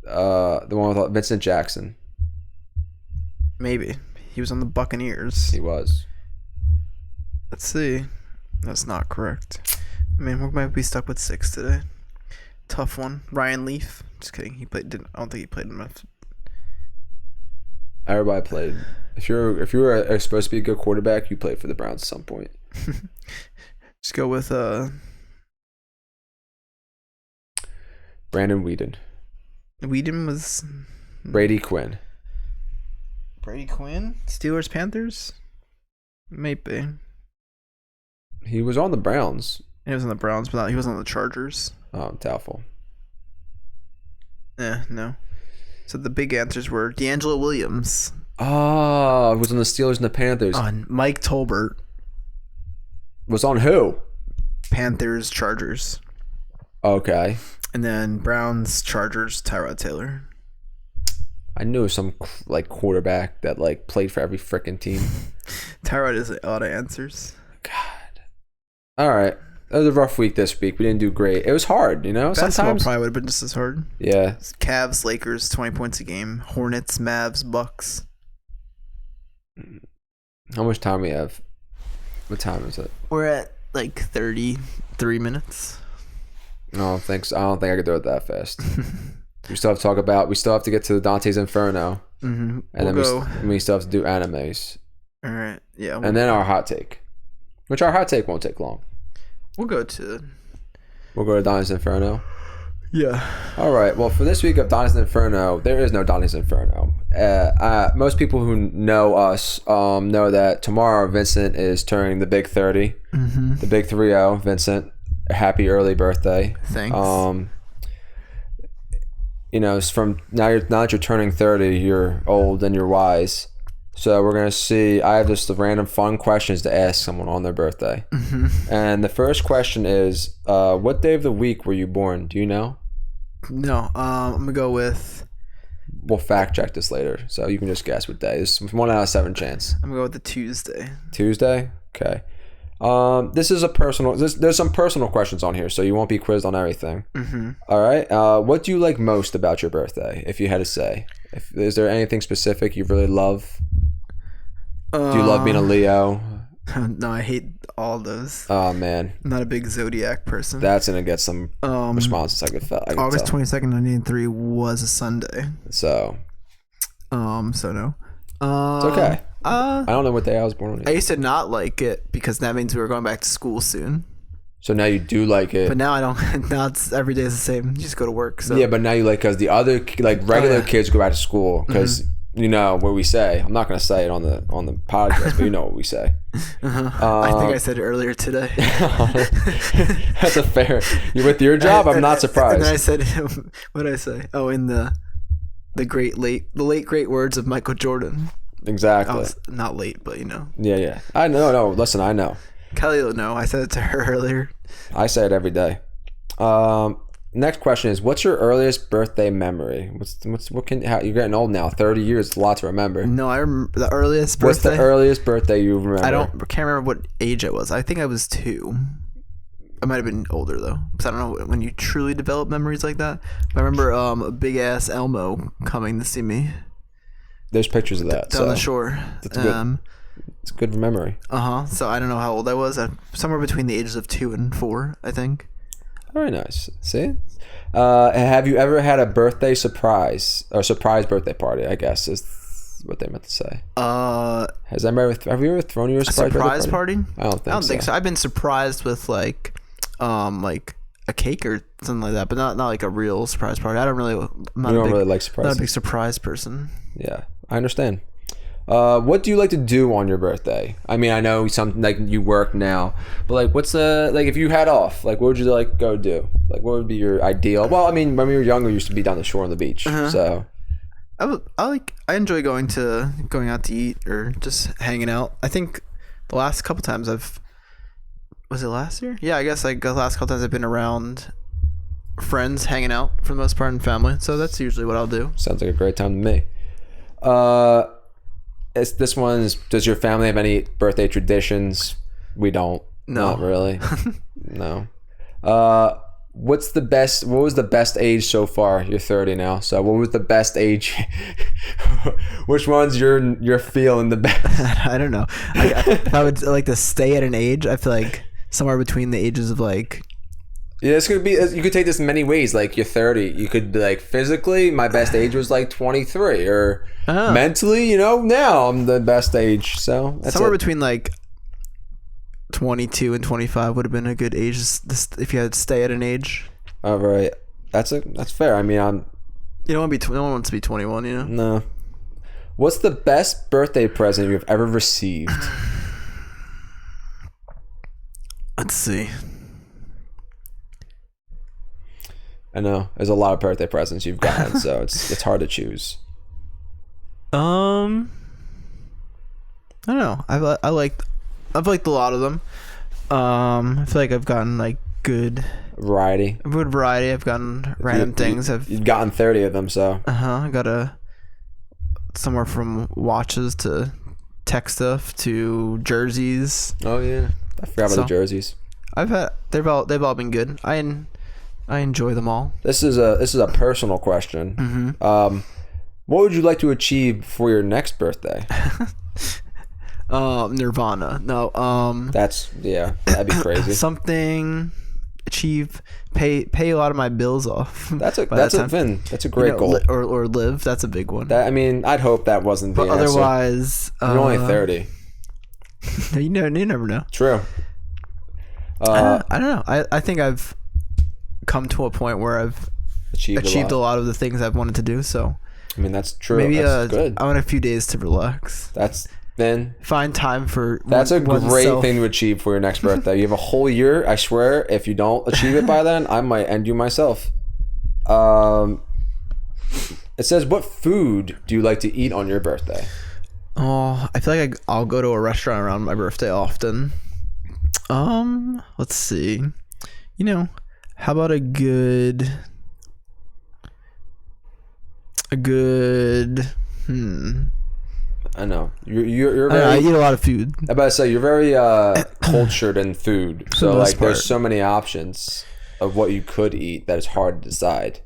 The one with Vincent Jackson. Maybe. He was on the Buccaneers. He was. Let's see. That's not correct. I mean, we might be stuck with 6 today. Tough one. Ryan Leaf. Just kidding. I don't think he played enough. Everybody played. If you were supposed to be a good quarterback, you played for the Browns at some point. Just go with Brandon Weeden. Weeden was Brady Quinn. Brady Quinn? Steelers Panthers? Maybe. He was on the Browns. He was on the Browns, but he was on the Chargers. Oh, doubtful. No. So the big answers were D'Angelo Williams. Oh, was on the Steelers and the Panthers. On Mike Tolbert. Was on who? Panthers, Chargers. Okay. And then Browns, Chargers, Tyrod Taylor. I knew some like quarterback that like played for every freaking team. Tyrod is a lot of answers. God. All right. It was a rough week this week. We didn't do great. It was hard, you know? Basketball sometimes probably would have been just as hard. Yeah. Cavs, Lakers, 20 points a game. Hornets, Mavs, Bucks. How much time we have? What time is it? We're at like 33 minutes. No, thanks. I don't think I could do it that fast. We still have to get to the Dante's Inferno. Mm-hmm. And then we still have to do animes. All right. Yeah. And then our hot take. Which our hot take won't take long. We'll go to Dante's Inferno. Yeah. All right. Well, for this week of Dante's Inferno, there is no Dante's Inferno. Most people who know us know that tomorrow Vincent is turning the big 30. Mm-hmm. The big 3-0. Vincent, happy early birthday. Thanks. It's from now that you're turning 30, you're old and you're wise. So we're gonna see. I have just the random fun questions to ask someone on their birthday. Mm-hmm. And the first question is, what day of the week were you born? Do you know? No. I'm gonna go with. We'll fact check this later, so you can just guess what day. It's 1 out of 7 chance. I'm gonna go with the Tuesday. Tuesday? Okay. This is a personal. There's some personal questions on here, so you won't be quizzed on everything. Mm-hmm. All right. What do you like most about your birthday? If you had to say, is there anything specific you really love? Do you love being a Leo? No, I hate all those. Oh man, I'm not a big zodiac person. That's gonna get some responses. I could August 22nd, 1983 was a Sunday. So no. It's okay. I don't know what day I was born on. I used to not like it because that means we were going back to school soon. So now you do like it. But now I don't. Now it's every day is the same. You just go to work. So yeah, but now you like because the other regular kids go back to school because you know what we say. I'm not gonna say it on the podcast, but you know what we say. I think I said it earlier today. That's a fair. You're with your job. I'm not surprised. And then I said, what did I say? Oh, in the late great words of Michael Jordan. Exactly. I was not late, but you know. Yeah. I know. No, listen, I know. Kelly will know. I said it to her earlier. I say it every day. Next question is, what's your earliest birthday memory? You're getting old now. 30 years, a lot to remember. No, I remember the earliest birthday. What's the earliest birthday you remember? Can't remember what age it was. I think I was 2. I might have been older though, because I don't know when you truly develop memories like that. I remember a big ass Elmo coming to see me. There's pictures of that down the shore. That's good. It's a good memory. So I don't know how old I was. Somewhere between the ages of 2 and 4, I think. Very nice. See, have you ever had a birthday surprise or surprise birthday party? I guess is what they meant to say. Have you ever thrown your surprise party? I don't think so. I've been surprised with like a cake or something like that, but not like a real surprise party. I'm not really like surprises. Not a big surprise person. Yeah, I understand. What do you like to do on your birthday? I mean, I know you work now, but like, what's if you had off, like, what would you like go do? Like, what would be your ideal? Well, I mean, when we were younger, we used to be down the shore on the beach. So, I enjoy going out to eat or just hanging out. I think the last couple times was it last year? Yeah, I guess like the last couple times I've been around friends hanging out for the most part and family. So that's usually what I'll do. Sounds like a great time to me. Does your family have any birthday traditions? We don't. No. Not really. No. What was the best age so far? You're 30 now. So what was the best age? Which ones you're feeling the best? I don't know. If I would like to stay at an age, I feel like somewhere between the ages of like. Yeah, this could be. You could take this many ways. Like you're 30, you could be like physically, my best age was like 23, or mentally, now I'm the best age. So somewhere between like 22 and 25 would have been a good age if you had to stay at an age. All right, that's fair. I mean, you don't want to be. No one wants to be 21. No. What's the best birthday present you've ever received? Let's see. I know there's a lot of birthday presents you've gotten, so it's hard to choose. I don't know. I've liked a lot of them. I feel like I've gotten like good variety. I've gotten random things. You've gotten 30 of them, so. I got somewhere from watches to tech stuff to jerseys. Oh yeah, I forgot about the jerseys. They've all been good. I enjoy them all. This is a personal question. Mm-hmm. What would you like to achieve for your next birthday? Nirvana. No. That'd be crazy. Something. Achieve. Pay a lot of my bills off. That's a great goal. Or live. That's a big one. I'd hope that wasn't the answer. Otherwise, you're only 30. You never know. True. I don't know. I think I've come to a point where I've achieved a lot of the things I've wanted to do. So, I mean, that's true. Maybe that's good. I want a few days to relax. Find time for. That's a great thing to achieve for your next birthday. You have a whole year. I swear, if you don't achieve it by then, I might end you myself. It says, what food do you like to eat on your birthday? Oh, I feel like I'll go to a restaurant around my birthday often. Let's see. How about a good I know you're very. I eat a lot of food. I'm about to say you're very cultured in food, so like there's so many options of what you could eat that it's hard to decide.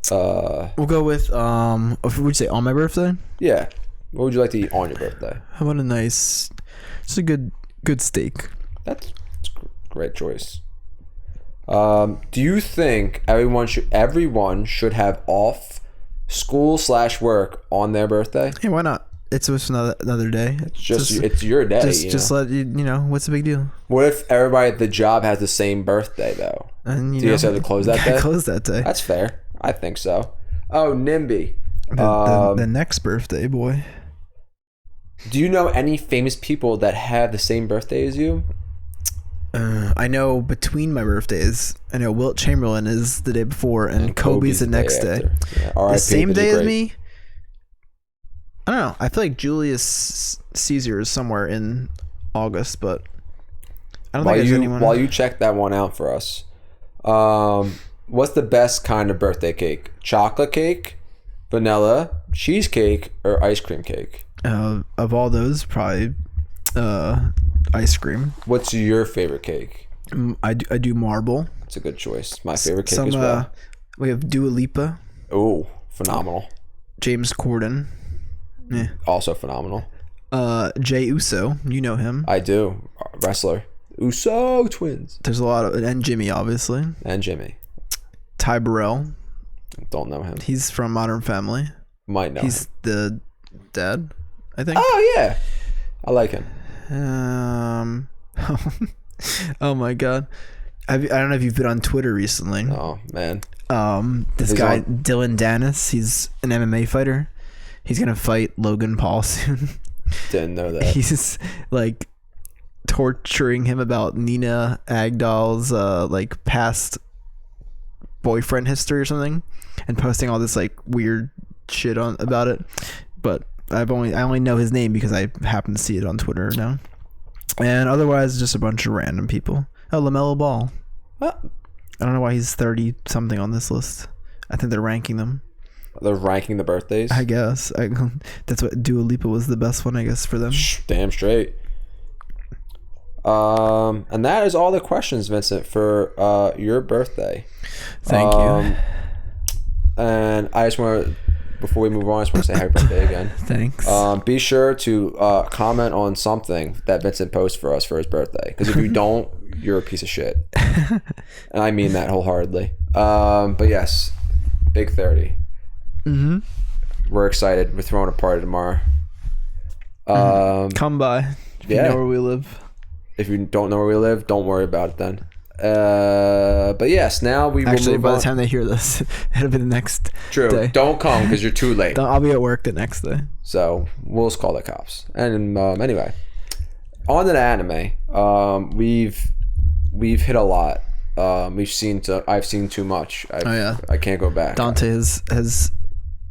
We'll go with would you say on my birthday? Yeah. What would you like to eat on your birthday? How about just a good steak? That's a great choice. Do you think everyone should have off school /work on their birthday? Hey, why not? It's just another day. It's your day. Just let you know, what's the big deal? What if everybody at the job has the same birthday though? And do you guys have to close that day? Close that day. That's fair. I think so. Oh, NIMBY. The next birthday, boy. Do you know any famous people that have the same birthday as you? I know between my birthdays, I know Wilt Chamberlain is the day before, and Kobe's the next day. Yeah. The same day as me? I don't know. I feel like Julius Caesar is somewhere in August, but I don't think there's anyone. While you check that one out for us, what's the best kind of birthday cake? Chocolate cake, vanilla, cheesecake, or ice cream cake? Of all those, probably ice cream. What's your favorite cake? I do marble. It's a good choice. My favorite cake as well. We have Dua Lipa. Oh, phenomenal. James Corden. Yeah. Also phenomenal. Jey Uso. You know him. I do. Wrestler. Uso twins. There's a lot of... And Jimmy, obviously. And Jimmy. Ty Burrell. Don't know him. He's from Modern Family. Might know He's him. the dad, I think. Oh, yeah. I like him. Oh my god. I don't know if you've been on Twitter recently. Oh man. This guy Dylan Dennis, he's an MMA fighter. He's gonna fight Logan Paul soon. Didn't know that. He's like torturing him about Nina Agdal's like past boyfriend history or something, and posting all this like weird shit on about it. But I only know his name because I happen to see it on Twitter now. And otherwise, just a bunch of random people. Oh, LaMelo Ball. What? I don't know why he's 30 something on this list. I think they're ranking them. They're ranking the birthdays? I guess. That's what Dua Lipa was the best one, I guess, for them. Damn straight. And that is all the questions, Vincent, for your birthday. Thank you. And I just want to, before we move on, I just want to say happy birthday again. Thanks. Be sure to comment on something that Vincent posts for us for his birthday. Because if you don't, you're a piece of shit. And I mean that wholeheartedly. But yes, big 30. Mm-hmm. We're excited. We're throwing a party tomorrow. Come by. If you know where we live. If you don't know where we live, don't worry about it then. But yes, now we will move by on. The time they hear this, it'll be the next day. Don't come because you're too late. I'll be at work the next day. So we'll just call the cops. And anyway, on to the anime. We've hit a lot. I've seen too much. I can't go back. Dante has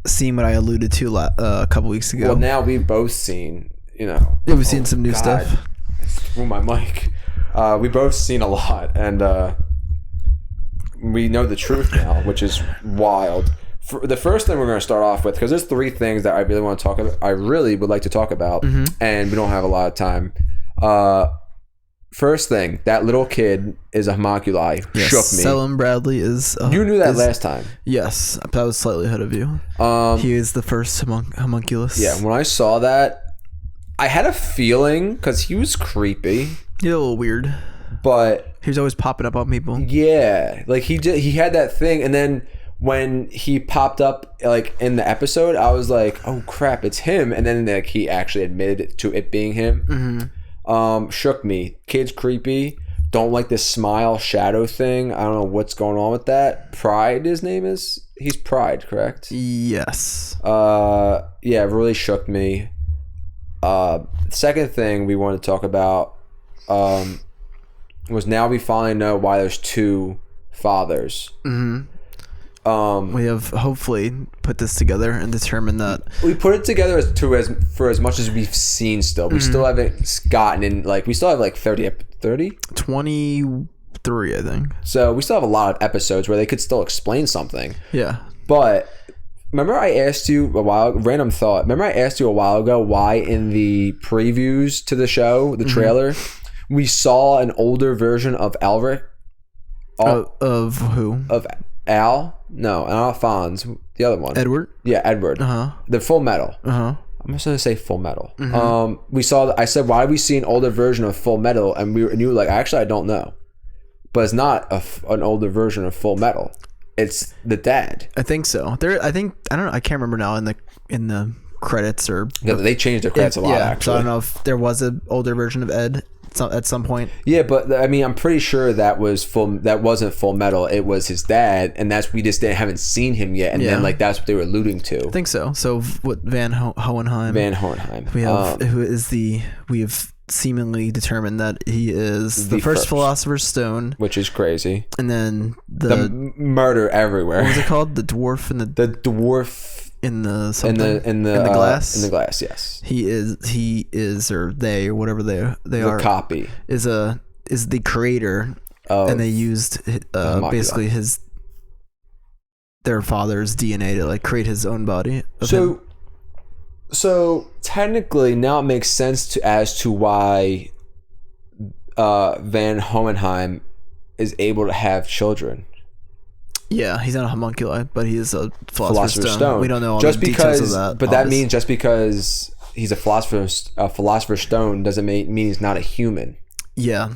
seen what I alluded to a couple weeks ago. Well, now we've both seen. Yeah, we've seen some new stuff. Through my mic. We both seen a lot, and we know the truth now, which is wild. For the first thing we're going to start off with, because there's 3 things that I really want to talk about. I really would like to talk about, and we don't have a lot of time. First thing, that little kid is a homunculi. Yes, Shook me. Selim Bradley is... you knew that last time. Yes, I was slightly ahead of you. He is the first homunculus. Yeah, when I saw that, I had a feeling, because he was creepy. He's a little weird. But... he was always popping up on people. Yeah, like he had that thing, and then when he popped up like in the episode, I was like, oh crap, it's him. And then like he actually admitted to it being him. Shook me. Kid's creepy. Don't like this smile shadow thing. I don't know what's going on with that. Pride, his name is? He's Pride, correct? Yes. Yeah, it really shook me. Second thing we wanted to talk about was now we finally know why there's 2 fathers. We have hopefully put this together and determined that we put it together for as much as we've seen. Still, we still haven't gotten in. Like we still have like 30, 23, I think. So we still have a lot of episodes where they could still explain something. Yeah, but remember I asked you a while. Random thought. Remember I asked you a while ago why in the previews to the show, the trailer, we saw an older version of Elric. Of who? Of Al? No, Alphonse. The other one. Edward? Yeah, Edward. The Full Metal. I'm just going to say Full Metal. We saw, I said, why do we see an older version of Full Metal? And you were like, actually, I don't know. But it's not an older version of Full Metal. It's the dad. I think so. I don't know. I can't remember now in the credits or they changed their credits a lot. Actually, so I don't know if there was an older version of Ed at some point. Yeah, but I mean, I'm pretty sure that wasn't Full Metal. It was his dad, and we just haven't seen him yet, and then like that's what they were alluding to. I think so. So what Van Hohenheim? We have we have seemingly determined that he is the first Philosopher's Stone, which is crazy. And then the murder everywhere. What was it called? The dwarf in the dwarf. In the glass. In the glass, yes. He is, or they, or whatever they are. The copy is the creator, and they used basically their father's DNA to like create his own body. So technically, now it makes sense as to why Van Hohenheim is able to have children. Yeah, he's not a homunculi, but he is a philosopher's stone. We don't know all the details of that. But that means just because he's a philosopher's stone doesn't mean he's not a human. Yeah.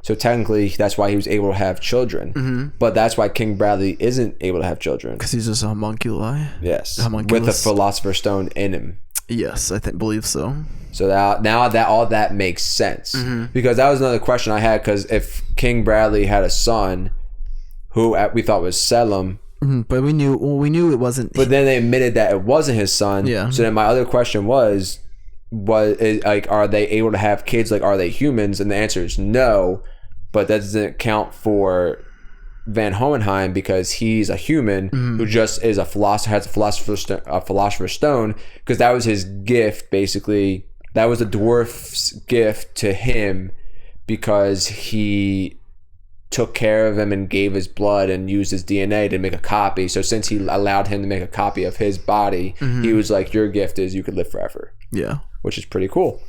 So technically, that's why he was able to have children. Mm-hmm. But that's why King Bradley isn't able to have children. Because he's just a homunculi. Yes. With a philosopher's stone in him. Yes, I believe so. So now that all that makes sense. Mm-hmm. Because that was another question I had. Because if King Bradley had a son who we thought was Selim. Mm-hmm. But we knew it wasn't. But then they admitted that it wasn't his son. Yeah. So then my other question was like, are they able to have kids? Like, are they humans? And the answer is no. But that doesn't count for Van Hohenheim because he's a human who just is a philosopher, has a philosopher's stone, because that was his gift. Basically, that was the dwarf's gift to him because he took care of him and gave his blood and used his DNA to make a copy. So since he allowed him to make a copy of his body, he was like, your gift is you could live forever. Yeah. Which is pretty cool.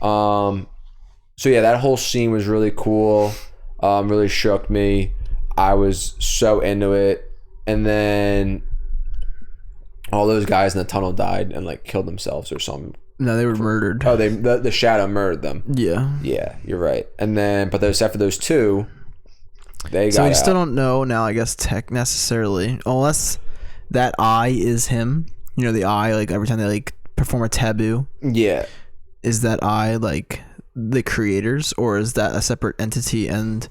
So yeah, that whole scene was really cool. Really shook me. I was so into it. And then all those guys in the tunnel died and like killed themselves or something. No, they were murdered. Oh, the shadow murdered them. Yeah. Yeah, you're right. And then, but except for those two, they got So we still don't know now, I guess, necessarily, unless that eye is him. You know, the eye, like every time they like perform a taboo. Yeah. Is that eye like the creators, or is that a separate entity? And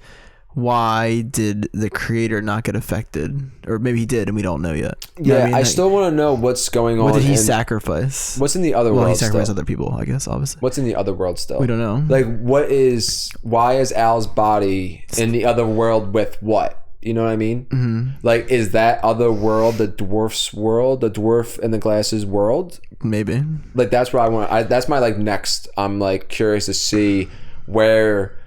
why did the creator not get affected? Or maybe he did and we don't know yet. Yeah, I still want to know what's going on. What did he sacrifice? What's in the other world? Well, he sacrificed other people, I guess, obviously. What's in the other world still? We don't know. Like, why is Al's body in the other world with what? You know what I mean? Mm-hmm. Like, is that other world the dwarf's world, the dwarf in the glasses world? Maybe. Like, that's what I want. That's my like next. I'm like curious to see where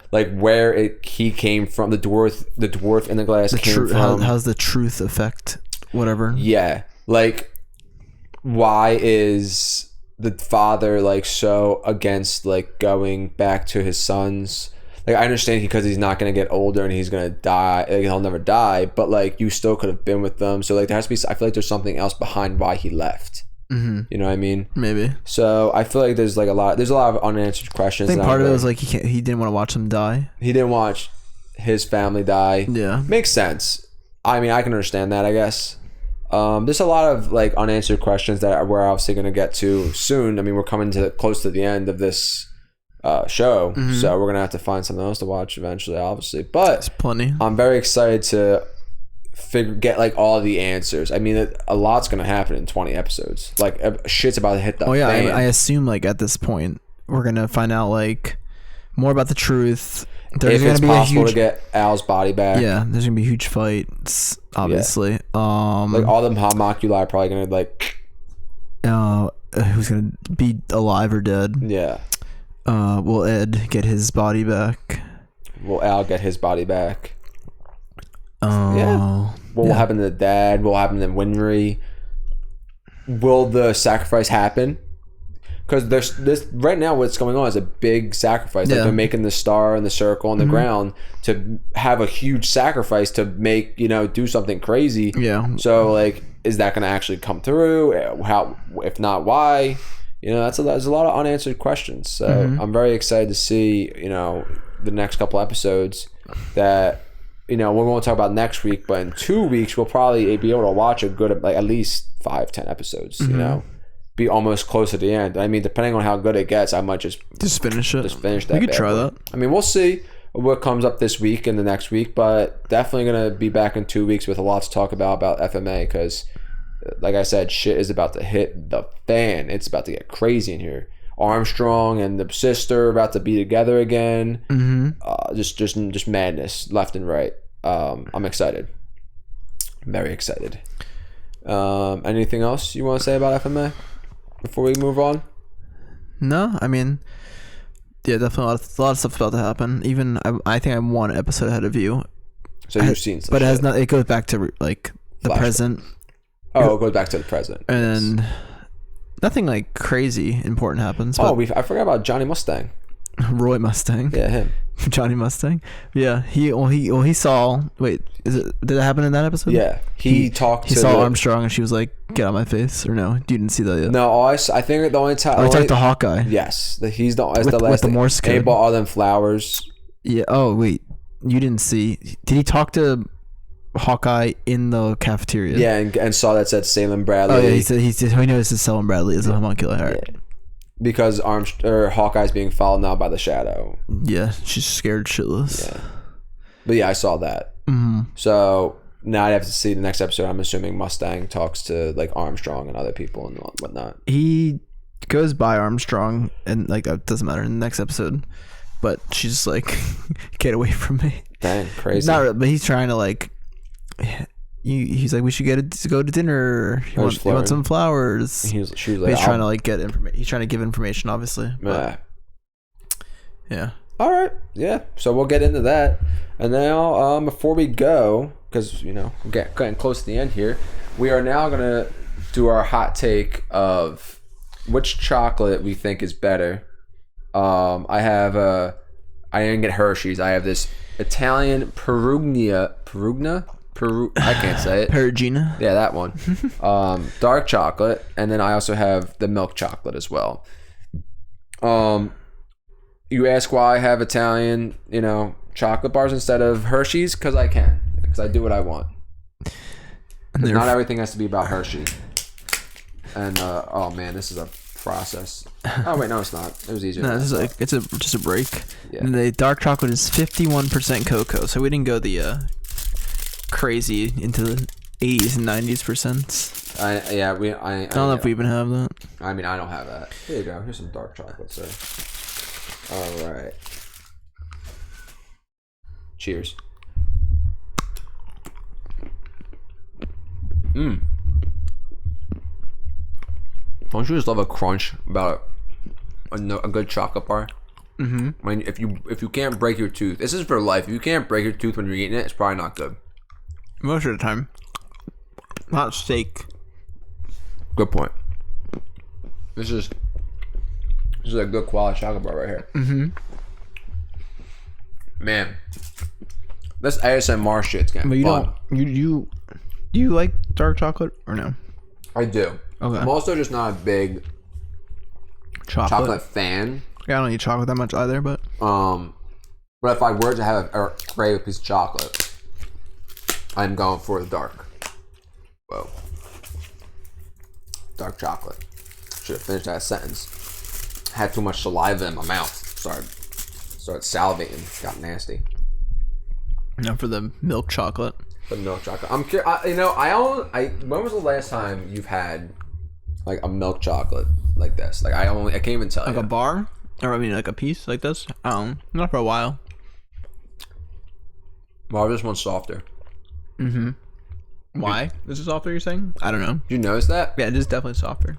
he came from. The dwarf in the glass came from. How's the truth affect whatever? Yeah, like, why is the father like so against like going back to his sons? Like, I understand because he's not going to get older and he's going to die. Like, he'll never die. But, like, you still could have been with them. So, like, there has to be... I feel like there's something else behind why he left. Mm-hmm. You know what I mean? Maybe. So, I feel like there's, like, a lot of unanswered questions. I think part of it was, like, he didn't want to watch them die. He didn't watch his family die. Yeah. Makes sense. I mean, I can understand that, I guess. There's a lot of, like, unanswered questions that we're obviously going to get to soon. I mean, we're coming close to the end of this... show, so we're gonna have to find something else to watch eventually, obviously. But there's plenty. I'm very excited to get like all the answers. I mean, a lot's gonna happen in 20 episodes. Like, shit's about to hit the fan. I assume like at this point we're gonna find out like more about the truth. There's if it's possible to get Al's body back. Yeah, there's gonna be huge fights, obviously. Yeah. Like all them homunculi are probably gonna like. Who's gonna be alive or dead? Yeah. Will Ed get his body back? Will Al get his body back? Yeah. What will happen to the dad? What will happen to Winry? Will the sacrifice happen? Because there's this right now. What's going on is a big sacrifice. Like, they're making the star and the circle on the ground to have a huge sacrifice to make, do something crazy. Yeah. So, like, is that going to actually come through? How? If not, why? There's a lot of unanswered questions. So I'm very excited to see, the next couple episodes that, we won't talk about next week, but in 2 weeks, we'll probably be able to watch a good, like, at least 5-10 episodes, be almost close to the end. I mean, depending on how good it gets, I might just finish it. Just finish that. We could try that. I mean, we'll see what comes up this week and the next week, but definitely gonna be back in 2 weeks with a lot to talk about FMA because, like I said, shit is about to hit the fan. It's about to get crazy in here. Armstrong and the sister about to be together again. Mm-hmm. Just madness left and right. I'm excited. Very excited. Anything else you want to say about FMA before we move on? No, I mean, yeah, definitely a lot of stuff's about to happen. Even I think I'm one episode ahead of you. So you've seen some but it shit. has not. It goes back to like the Flashback. present. Oh, it goes back to the present. And nothing like crazy important happens. Oh, I forgot about Johnny Mustang. Roy Mustang. Yeah, him. Johnny Mustang. Yeah, he saw. Wait, did it happen in that episode? Yeah, he talked. He saw Armstrong, and she was like, "Get on my face," or no? You didn't see that yet. No, I think the only time. I talked to Hawkeye. Yes, he's the with last. The Morse code. He bought all them flowers. Yeah. Oh wait, you didn't see? Did he talk to Hawkeye in the cafeteria? Yeah, and saw that said Salem Bradley. Oh yeah, he said he knows Salem Bradley is a homunculus. All right. Yeah. Because Hawkeye's being followed now by the Shadow. Yeah, she's scared shitless. Yeah, but yeah, I saw that. Mm-hmm. So now I have to see the next episode. I'm assuming Mustang talks to like Armstrong and other people and whatnot. He goes by Armstrong, and like that doesn't matter in the next episode. But she's just like, "Get away from me!" Dang, crazy. Not really, but he's trying to like. He's like, we should go to dinner. You want some flowers? She was like, he's trying to like get information. He's trying to give information, obviously. Yeah. All right. Yeah. So we'll get into that. And now, before we go, because we're getting close to the end here, we are now gonna do our hot take of which chocolate we think is better. I didn't get Hershey's. I have this Italian Perugina. I can't say it. Perugina. Yeah, that one. Dark chocolate, and then I also have the milk chocolate as well. You ask why I have Italian, chocolate bars instead of Hershey's? Because I can. Because I do what I want. Not everything has to be about Hershey. And oh man, this is a process. Oh wait, no, it's not. It was easier. No, this is like it's just a break. Yeah. And the dark chocolate is 51% cocoa, so we didn't go the crazy into the 80s and 90s percents. I don't know if we even have that. I mean, I don't have that. Here you go. Here's some dark chocolate, sir. All right. Cheers. Don't you just love a crunch about a good chocolate bar? Mm-hmm. I mean, if you can't break your tooth, this is for life. If you can't break your tooth when you're eating it, it's probably not good. Most of the time. Not steak. Good point. This is a good quality chocolate bar right here. Mm-hmm. Man, this ASMR shit's getting fun. Do you like dark chocolate or no? I do. Okay. I'm also just not a big chocolate fan. Yeah, I don't eat chocolate that much either, but if I were to have a crave piece of chocolate, I'm going for the dark. Whoa. Dark chocolate. Should have finished that sentence. Had too much saliva in my mouth. Started salivating. Got nasty. Now for the milk chocolate. The milk chocolate. I'm curious. When was the last time you've had like a milk chocolate like this? Like I can't even tell you. Like a bar? Or I mean like a piece like this? Not for a while. Well, this one's softer. Mm-hmm. Why? This is softer, you're saying? I don't know. You notice that? Yeah, it is definitely softer.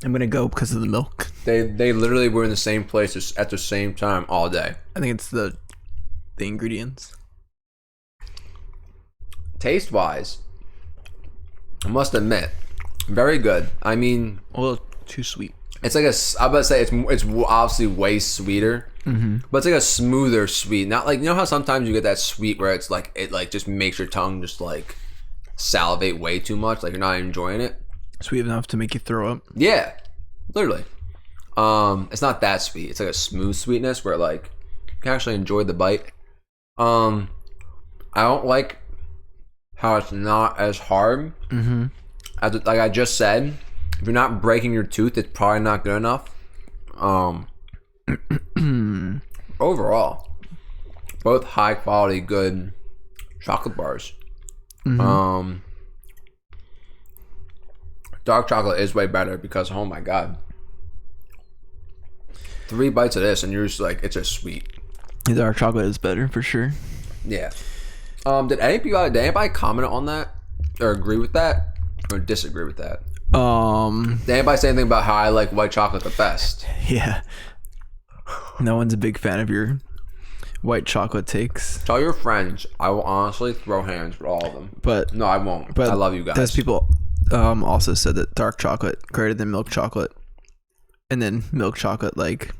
I'm gonna go because of the milk. They literally were in the same place at the same time all day. I think it's the ingredients. Taste wise, I must admit, very good. I mean, a little too sweet. It's like I'm about to say it's obviously way sweeter, but it's like a smoother sweet. Not like, how sometimes you get that sweet where it's like it like just makes your tongue just like salivate way too much, like you're not enjoying it. Sweet enough to make you throw up. Yeah, literally. It's not that sweet. It's like a smooth sweetness where like you can actually enjoy the bite. I don't like how it's not as hard. As like I just said, If you're not breaking your tooth, it's probably not good enough. Overall, both high quality, good chocolate bars. Dark chocolate is way better because, oh my god, 3 bites of this and you're just like, it's just sweet. The dark chocolate is better for sure. Yeah. Did anybody comment on that or agree with that or disagree with that? Did anybody say anything about how I like white chocolate the best? Yeah. No one's a big fan of your white chocolate takes. Tell your friends. I will honestly throw hands with all of them. But no, I won't. But I love you guys. Those people also said that dark chocolate greater than milk chocolate, and then milk chocolate like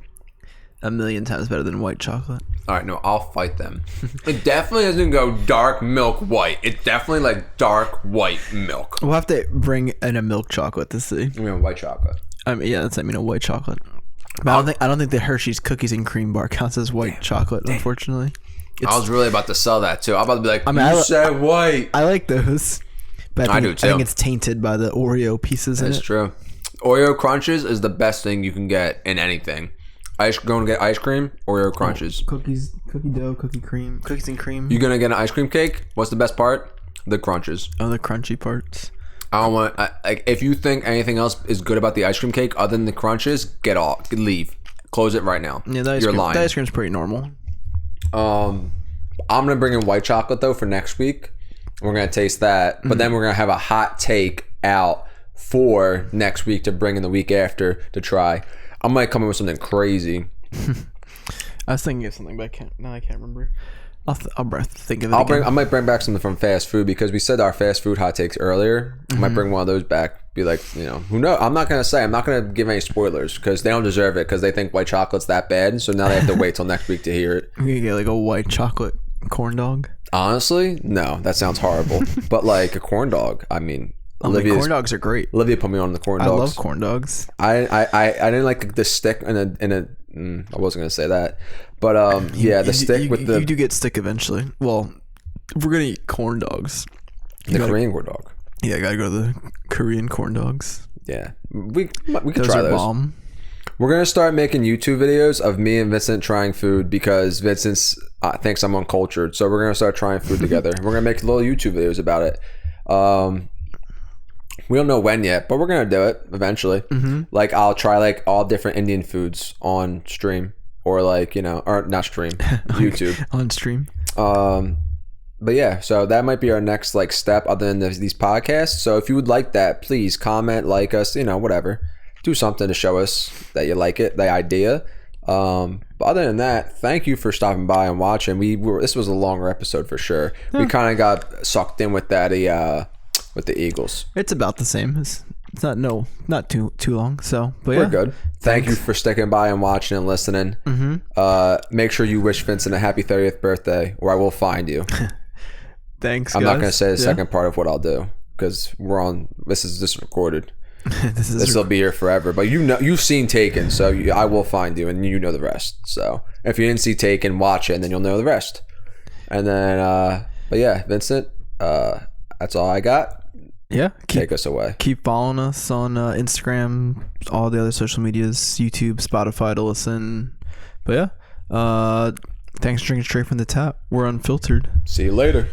a million times better than white chocolate. All right, no, I'll fight them. It definitely doesn't go dark milk white. It's definitely like dark white milk. We'll have to bring in a milk chocolate to see. I mean, white chocolate. I mean a white chocolate. But I don't think the Hershey's cookies and cream bar counts as white chocolate. Unfortunately, I was really about to sell that too. I'm about to be like, you said white. I like those. But I do too. I think it's tainted by the Oreo pieces in it. That's true. Oreo Crunches is the best thing you can get in anything. Going to get ice cream, Oreo Crunches. Cookies, cookie dough, cookies and cream. You're going to get an ice cream cake? What's the best part? The crunches. Oh, the crunchy parts. I don't want, if you think anything else is good about the ice cream cake other than the crunches, get off. Leave. Close it right now. Yeah, You're lying. The ice cream's pretty normal. I'm going to bring in white chocolate though for next week. We're going to taste that. But then we're going to have a hot take out for next week to bring in the week after to try. I might come in with something crazy. I was thinking of something, but I can't remember. I'll think of it. I might bring back something from fast food because we said our fast food hot takes earlier. I might bring one of those back. Be like, who knows? I'm not gonna give any spoilers because they don't deserve it because they think white chocolate's that bad. So now they have to wait till next week to hear it. You gonna get like a white chocolate corn dog? Honestly, no, that sounds horrible. But like a corn dog, I mean. Corn dogs are great. Olivia put me on the corn dogs. I love corn dogs. I didn't like the stick in a I wasn't gonna say that, but stick with the. You do get stick eventually. Well, if we're gonna eat corn dogs, Korean corn dog. Yeah, I gotta go to the Korean corn dogs. Yeah, we could try those. Bomb. We're gonna start making YouTube videos of me and Vincent trying food because Vincent thinks I'm uncultured. So we're gonna start trying food together. We're gonna make little YouTube videos about it. We don't know when yet, but we're going to do it eventually. Like I'll try like all different Indian foods on stream or like, or not stream, YouTube. On stream. But yeah, so that might be our next like step other than these podcasts. So if you would like that, please comment, like us, whatever. Do something to show us that you like it, the idea. But other than that, thank you for stopping by and watching. This was a longer episode for sure. Yeah. We kind of got sucked in with that with the Eagles. It's about the same. It's not too long. So, but we're good. Thank you for sticking by and watching and listening. Make sure you wish Vincent a happy 30th birthday, or I will find you. Thanks. I'm not going to say the second part of what I'll do because this is just recorded. This will be here forever. But you've seen Taken, so I will find you, and you know the rest. So if you didn't see Taken, watch it, and then you'll know the rest. And then, but yeah, Vincent. That's all I got. Yeah. Take us away. Keep following us on Instagram, all the other social medias, YouTube, Spotify to listen. But yeah, thanks for drinking straight from the tap. We're unfiltered. See you later.